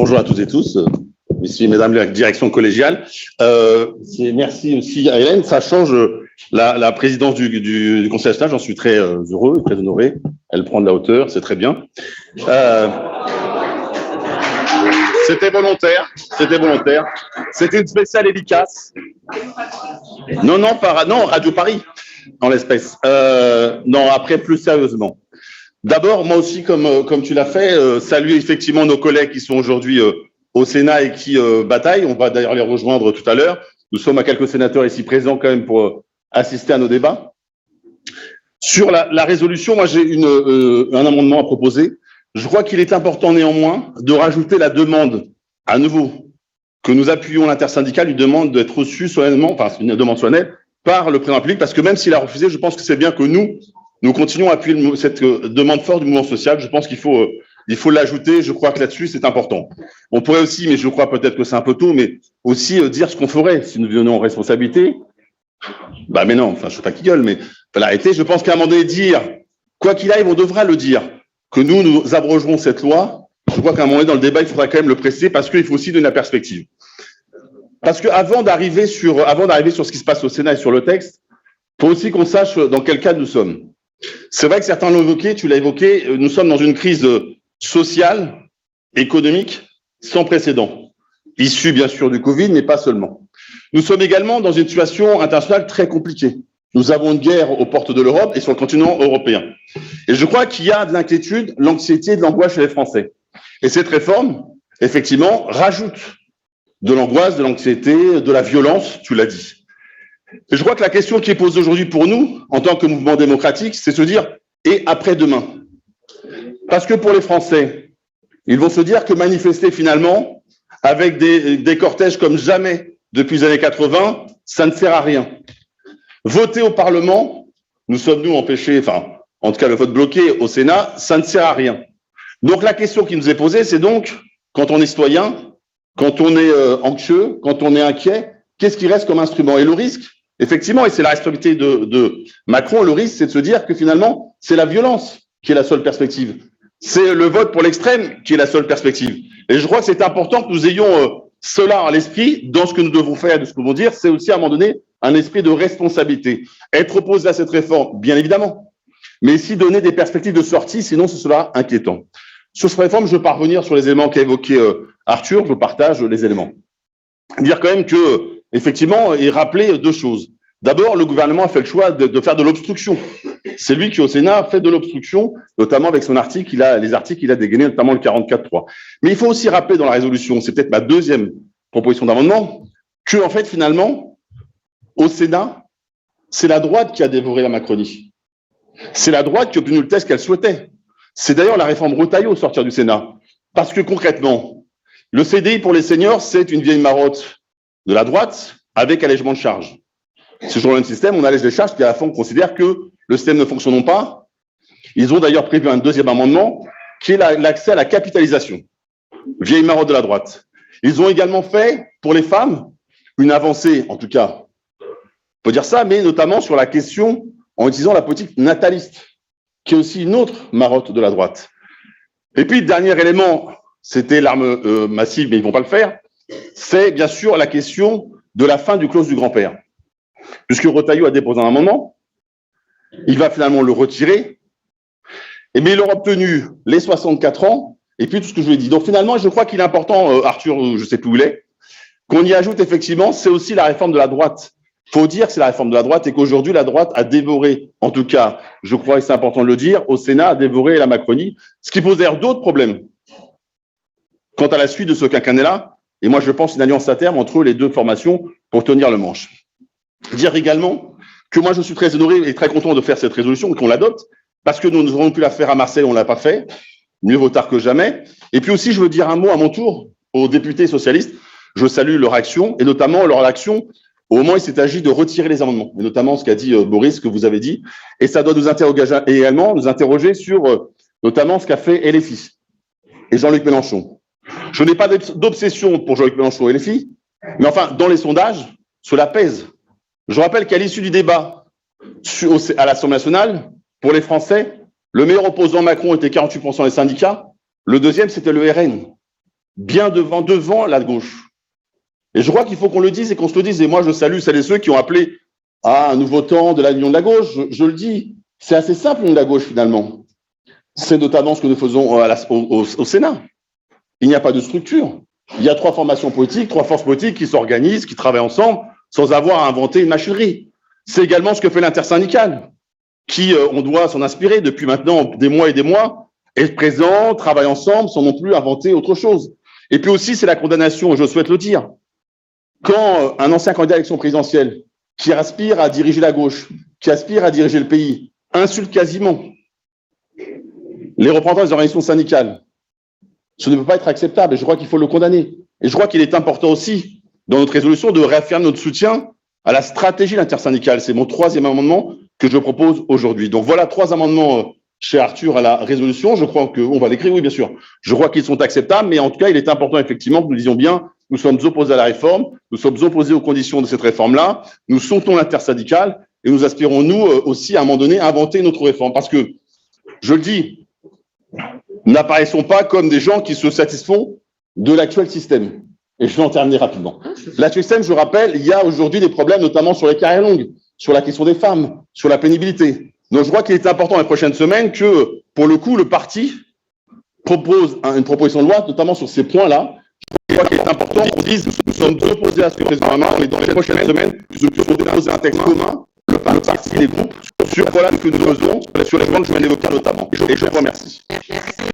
Bonjour à toutes et tous, messieurs et mesdames la direction collégiale. Merci aussi à Hélène. Ça change la présidence du conseil national. J'en suis très heureux, très honoré. Elle prend de la hauteur, c'est très bien. C'était volontaire. C'était une spéciale dédicace. Non, Radio Paris, en l'espèce. Non, après, plus sérieusement. D'abord, moi aussi, comme tu l'as fait, saluer effectivement nos collègues qui sont aujourd'hui au Sénat et qui bataillent. On va d'ailleurs les rejoindre tout à l'heure. Nous sommes à quelques sénateurs ici présents quand même pour assister à nos débats. Sur la résolution, moi j'ai un amendement à proposer. Je crois qu'il est important néanmoins de rajouter la demande, à nouveau, que nous appuyons l'intersyndicale, une demande d'être reçue solennellement, enfin une demande solennelle, par le président public, parce que même s'il a refusé, je pense que c'est bien que nous continuons à appuyer cette demande forte du mouvement social. Je pense qu'il faut l'ajouter. Je crois que là-dessus, c'est important. On pourrait aussi, mais je crois peut-être que c'est un peu tôt, mais aussi dire ce qu'on ferait si nous devions en responsabilité. Mais non, enfin, je ne sais pas qui gueule, mais l'arrêter. Je pense qu'à un moment donné, dire, quoi qu'il arrive, on devra le dire, que nous abrogerons cette loi. Je crois qu'à un moment donné, dans le débat, il faudra quand même le préciser parce qu'il faut aussi donner la perspective. Parce qu'avant d'arriver sur ce qui se passe au Sénat et sur le texte, il faut aussi qu'on sache dans quel cas nous sommes. C'est vrai que certains l'ont évoqué, tu l'as évoqué, nous sommes dans une crise sociale, économique, sans précédent, issue bien sûr du Covid, mais pas seulement. Nous sommes également dans une situation internationale très compliquée. Nous avons une guerre aux portes de l'Europe et sur le continent européen. Et je crois qu'il y a de l'inquiétude, l'anxiété et de l'angoisse chez les Français. Et cette réforme, effectivement, rajoute de l'angoisse, de l'anxiété, de la violence, tu l'as dit. Et je crois que la question qui est posée aujourd'hui pour nous, en tant que mouvement démocratique, c'est se dire « et après-demain » Parce que pour les Français, ils vont se dire que manifester finalement, avec des cortèges comme jamais depuis les années 80, ça ne sert à rien. Voter au Parlement, nous sommes-nous empêchés, enfin, en tout cas le vote bloqué au Sénat, ça ne sert à rien. Donc la question qui nous est posée, c'est donc, quand on est citoyen, quand on est anxieux, quand on est inquiet, qu'est-ce qui reste comme instrument? Et le risque, effectivement, et c'est la responsabilité de Macron, le risque, c'est de se dire que finalement, c'est la violence qui est la seule perspective. C'est le vote pour l'extrême qui est la seule perspective. Et je crois que c'est important que nous ayons cela à l'esprit dans ce que nous devons faire, de ce que nous devons dire. C'est aussi à un moment donné un esprit de responsabilité. Être opposé à cette réforme, bien évidemment, mais aussi donner des perspectives de sortie, sinon ce sera inquiétant. Sur cette réforme, je veux pas revenir sur les éléments qu'a évoqué Arthur, je partage les éléments. Dire quand même que, effectivement, et rappeler deux choses. D'abord, le gouvernement a fait le choix de faire de l'obstruction. C'est lui qui, au Sénat, a fait de l'obstruction, notamment avec son article, les articles qu'il a dégainés, notamment le 44.3. Mais il faut aussi rappeler dans la résolution, c'est peut-être ma deuxième proposition d'amendement, que, en fait, finalement, au Sénat, c'est la droite qui a dévoré la Macronie. C'est la droite qui a obtenu le texte qu'elle souhaitait. C'est d'ailleurs la réforme Retailleau au sortir du Sénat. Parce que concrètement, le CDI pour les seniors, c'est une vieille marotte de la droite avec allègement de charges. C'est toujours le même système, on allège les charges, puis à la fin, on considère que le système ne fonctionne pas. Ils ont d'ailleurs prévu un deuxième amendement, qui est l'accès à la capitalisation. Vieille marotte de la droite. Ils ont également fait, pour les femmes, une avancée, en tout cas, on peut dire ça, mais notamment sur la question, en utilisant la politique nataliste, qui est aussi une autre marotte de la droite. Et puis, le dernier élément, c'était l'arme massive, mais ils ne vont pas le faire, c'est bien sûr la question de la fin du clause du grand-père. Puisque Retailleau a déposé un amendement, il va finalement le retirer, mais il aura obtenu les 64 ans, et puis tout ce que je vous ai dit. Donc finalement, je crois qu'il est important, Arthur, je ne sais plus où il est, qu'on y ajoute effectivement, c'est aussi la réforme de la droite. Il faut dire que c'est la réforme de la droite et qu'aujourd'hui, la droite a dévoré, en tout cas, je crois que c'est important de le dire, au Sénat, a dévoré la Macronie, ce qui pose d'ailleurs d'autres problèmes quant à la suite de ce quinquennat-là. Et moi, je pense une alliance à terme entre les deux formations pour tenir le manche. Dire également que moi, je suis très honoré et très content de faire cette résolution et qu'on l'adopte, parce que nous aurions pu la faire à Marseille, on ne l'a pas fait. Mieux vaut tard que jamais. Et puis aussi, je veux dire un mot à mon tour aux députés socialistes. Je salue leur action, et notamment leur action au moment où il s'est agi de retirer les amendements, et notamment ce qu'a dit Boris, ce que vous avez dit. Et ça doit nous interroger également, nous interroger sur notamment ce qu'a fait LFI et Jean-Luc Mélenchon. Je n'ai pas d'obsession pour Jean-Luc Mélenchon et LFI, mais enfin, dans les sondages, cela pèse. Je rappelle qu'à l'issue du débat à l'Assemblée nationale, pour les Français, le meilleur opposant Macron était 48% des syndicats, le deuxième, c'était le RN. bien devant la gauche. Et je crois qu'il faut qu'on le dise et qu'on se le dise. Et moi, je salue celles et ceux qui ont appelé à un nouveau temps de l'union de la gauche. Je le dis, c'est assez simple, l'union de la gauche, finalement. C'est notamment ce que nous faisons au Sénat. Il n'y a pas de structure. Il y a 3 formations politiques, 3 forces politiques qui s'organisent, qui travaillent ensemble, sans avoir à inventer une machinerie. C'est également ce que fait l'intersyndicale, qui, on doit s'en inspirer depuis maintenant des mois et des mois, est présent, travaille ensemble, sans non plus inventer autre chose. Et puis aussi, c'est la condamnation, et je souhaite le dire. Quand un ancien candidat à l'élection présidentielle, qui aspire à diriger la gauche, qui aspire à diriger le pays, insulte quasiment les représentants des organisations syndicales, ce ne peut pas être acceptable et je crois qu'il faut le condamner. Et je crois qu'il est important aussi, dans notre résolution, de réaffirmer notre soutien à la stratégie intersyndicale. C'est mon 3e amendement que je propose aujourd'hui. Donc voilà 3 amendements, cher Arthur, à la résolution. Je crois qu'on va l'écrire, oui, bien sûr. Je crois qu'ils sont acceptables, mais en tout cas, il est important effectivement que nous disions bien, nous sommes opposés à la réforme, nous sommes opposés aux conditions de cette réforme-là, nous soutenons l'intersyndicale et nous aspirons, nous aussi, à un moment donné, à inventer notre réforme. Parce que, je le dis, n'apparaissons pas comme des gens qui se satisfont de l'actuel système. Et je vais en terminer rapidement. L'actuel système, je rappelle, il y a aujourd'hui des problèmes, notamment sur les carrières longues, sur la question des femmes, sur la pénibilité. Donc je crois qu'il est important dans les prochaines semaines que, pour le coup, le parti propose une proposition de loi, notamment sur ces points-là. Je crois qu'il est important qu'on dise nous sommes opposés à ce que le président Hamar, mais dans les prochaines semaines, nous devons déposer un texte commun, le parti, les groupes, sur voilà ce que nous faisons, sur les points que je viens d'évoquer notamment. Et je vous remercie.